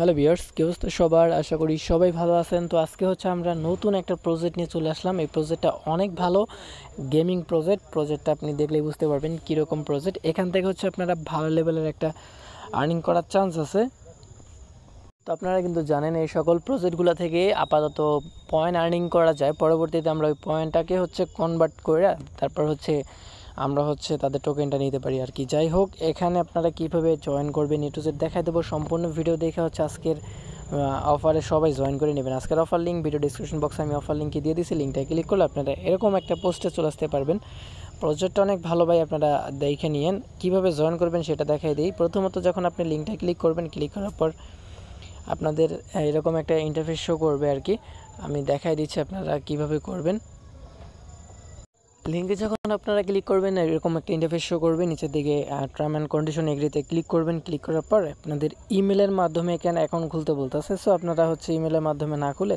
Hello viewers, কি অবস্থা সবার? আশা করি সবাই ভালো আছেন। তো আজকে হচ্ছে আমরা নতুন একটা প্রজেক্ট নিয়ে চলে আসলাম। এই প্রজেক্টটা অনেক ভালো গেমিং প্রজেক্টটা আপনি দেখলেই বুঝতে পারবেন কীরকম প্রজেক্ট। এখান থেকে হচ্ছে আপনারা ভালো লেভেলের একটা আর্নিং করার চান্স আছে। তো আপনারা কিন্তু জানেন এই সকল প্রজেক্টগুলো থেকে আপাতত পয়েন্ট আর্নিং করা যায়। পরবর্তীতে আমরা ওই পয়েন্টটাকে হচ্ছে কনভার্ট করে তারপর হচ্ছে আমরা হচ্ছে তাদের টোকেনটা নিতে পারি আর কি। যাই হোক, এখানে আপনারা কীভাবে জয়েন করবেন এ টু জেড দেখাই দেবো। সম্পূর্ণ ভিডিও দেখে হচ্ছে আজকের অফারে সবাই জয়েন করে নেবেন। আজকের অফার লিঙ্ক ভিডিও ডিসক্রিপশন বক্সে আমি অফার লিঙ্কে দিয়ে দিয়েছি। লিঙ্কটা ক্লিক করলে আপনারা এরকম একটা পোস্টে চলে আসতে পারবেন। প্রজেক্টটা অনেক ভালো ভাই, আপনারা দেখে নিয়েন। কীভাবে জয়েন করবেন সেটা দেখাই দিই। প্রথমত যখন আপনি লিঙ্কটা ক্লিক করবেন, ক্লিক করার পর আপনাদের এরকম একটা ইন্টারফেস শো করবে আর কি। আমি দেখাই দিচ্ছি আপনারা কিভাবে করবেন। লিঙ্কে যখন আপনারা ক্লিক করবেন এরকম একটা ইন্টারফেস শো করবে। নিচের দিকে টার্ম অ্যান্ড কন্ডিশন এগ্রিতে ক্লিক করবেন। ক্লিক করার পর আপনাদের ইমেলের মাধ্যমে এখানে অ্যাকাউন্ট খুলতে বলতেছে। সো আপনারা হচ্ছে ইমেলের মাধ্যমে না খুলে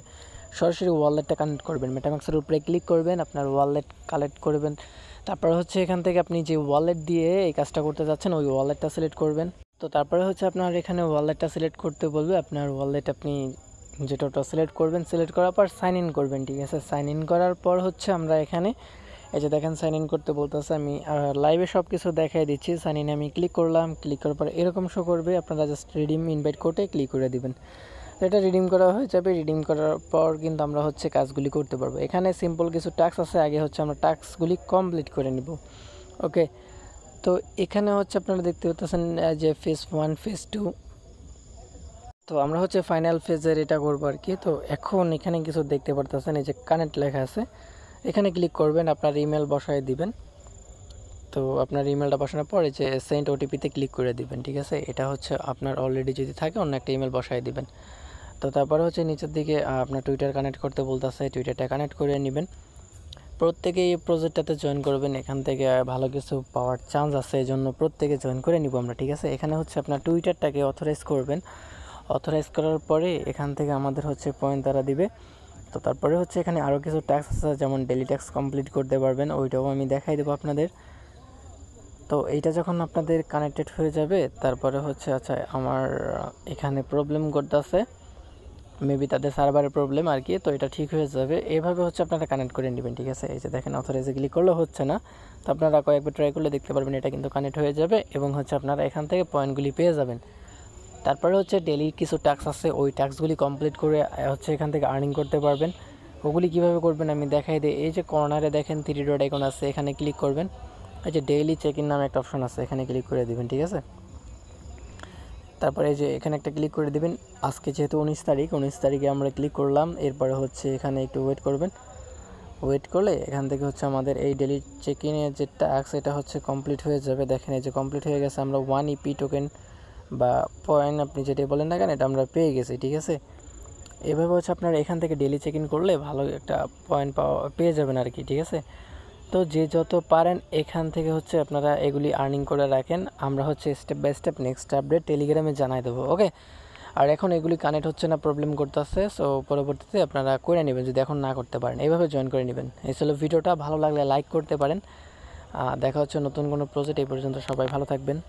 সরাসরি ওয়ালেটটা কানেক্ট করবেন। মেটামাক্সের উপরে ক্লিক করবেন, আপনার ওয়ালেট কালেক্ট করবেন। তারপর হচ্ছে এখান থেকে আপনি যে ওয়ালেট দিয়ে এই কাজটা করতে যাচ্ছেন ওই ওয়ালেটটা সিলেক্ট করবেন। তো তারপরে হচ্ছে আপনার এখানে ওয়ালেটটা সিলেক্ট করতে বলবে। আপনার ওয়ালেট আপনি যেটা সিলেক্ট করবেন, সিলেক্ট করার পর সাইন ইন করবেন। ঠিক আছে, সাইন ইন করার পর হচ্ছে আমরা এখানে এই যে দেখেন সাইন ইন করতে বলতেছে। আমি লাইভে সব কিছু দেখাই দিচ্ছি। সাইন ইনে আমি ক্লিক করলাম। ক্লিক করার পর এরকম শো করবে। আপনারা জাস্ট রিডিম ইনভাইট কোডে ক্লিক করে দিবেন। এটা রিডিম করা হয়ে যাবে। রিডিম করার পর কিন্তু আমরা হচ্ছে কাজগুলি করতে পারবো। এখানে সিম্পল কিছু টাস্ক আছে, আগে হচ্ছে আমরা টাস্কগুলি কমপ্লিট করে নিব। ওকে, তো এখানে হচ্ছে আপনারা দেখতে পাচ্ছেন যে ফেজ 1 ফেজ 2। তো আমরা হচ্ছে ফাইনাল ফেজের এটা করবো আর কি। তো এখন এখানে কিছু দেখতে পারতেছেন, এই যে কানেক্ট লেখা আছে, এখানে ক্লিক করবেন, আপনার ইমেল বসায় দিবেন। তো আপনার ইমেলটা বসানোর পরে যে সেন্ড ওটিপিতে ক্লিক করে দিবেন। ঠিক আছে, এটা হচ্ছে আপনার অলরেডি যদি থাকে অন্য একটা ইমেল বসায় দিবেন। তো তারপরে হচ্ছে নিচের দিকে আপনার টুইটার কানেক্ট করতে বলতেছে, টুইটারটা কানেক্ট করে নেবেন। প্রত্যেকে এই প্রজেক্টটাতে জয়েন করবেন, এখান থেকে ভালো কিছু পাওয়ার চান্স আছে, এই জন্য প্রত্যেকে জয়েন করে নিব আমরা। ঠিক আছে, এখানে হচ্ছে আপনার টুইটারটাকে অথরাইজ করবেন। অথরাইজ করার পরে এখান থেকে আমাদের হচ্ছে পয়েন্ট তারা দিবে। তো তারপরে হচ্ছে এখানে আরও কিছু ট্যাক্স আছে, যেমন ডেলি ট্যাক্স কমপ্লিট করতে পারবেন, ওইটাও আমি দেখাই দেবো আপনাদের। তো এইটা যখন আপনাদের কানেক্টেড হয়ে যাবে তারপরে হচ্ছে আচ্ছা আমার এখানে প্রবলেম করতেছে, মেবি তাদের সার্ভারের প্রবলেম আর কি। তো এটা ঠিক হয়ে যাবে। এভাবে হচ্ছে আপনারা কানেক্ট করে নেবেন। ঠিক আছে, এই যে দেখেন অথরাইজে ক্লিক করলেও হচ্ছে না। তো আপনারা কয়েকবার ট্রাই করলে দেখতে পারবেন এটা কিন্তু কানেক্ট হয়ে যাবে এবং হচ্ছে আপনারা এখান থেকে পয়েন্টগুলি পেয়ে যাবেন। তারপরে হচ্ছে ডেলি কিছু টাস্ক আছে, ওই টাস্কগুলি কমপ্লিট করে হচ্ছে এখান থেকে আর্নিং করতে পারবেন। ওগুলি কীভাবে করবেন আমি দেখাই দিই। এই যে কর্নারে দেখেন 3 ডট আইকন আছে, এখানে ক্লিক করবেন। এই যে ডেইলি চেক ইন নামে একটা অপশন আছে, এখানে ক্লিক করে দিবেন। ঠিক আছে, তারপরে এই যে এখানে একটা ক্লিক করে দিবেন। আজকে যেহেতু 19 তারিখে আমরা ক্লিক করলাম। এরপরে হচ্ছে এখানে একটু ওয়েট করবেন। ওয়েট করলে এখান থেকে হচ্ছে আমাদের এই ডেলি চেক ইনের যে টাস্ক এটা হচ্ছে কমপ্লিট হয়ে যাবে। দেখেন এই যে কমপ্লিট হয়ে গেছে। আমরা 1 ইপি টোকেন বা পয়েন্ট আপনি যেটাই বলেন না কেন এটা আমরা পেয়ে গেছি। ঠিক আছে, এভাবে হচ্ছে আপনারা এখান থেকে ডেলি চেক ইন করলে ভালো একটা পয়েন্ট পেয়ে যাবেন আর কি। ঠিক আছে, তো যে যত পারেন এখান থেকে হচ্ছে আপনারা এগুলি আর্নিং করে রাখেন। আমরা হচ্ছে step by step next update টেলিগ্রামে জানাই দেবো। ওকে, আর এখন এগুলি কানেক্ট হচ্ছে না, প্রবলেম করতেছে। সো পরবর্তীতে আপনারা করে নেবেন যদি এখন না করতে পারেন, এইভাবে জয়েন করে নেবেন। এই ছিল ভিডিওটা, ভালো লাগলে লাইক করতে পারেন। দেখা হচ্ছে নতুন কোনো প্রজেক্ট। এই পর্যন্ত সবাই ভালো থাকবেন।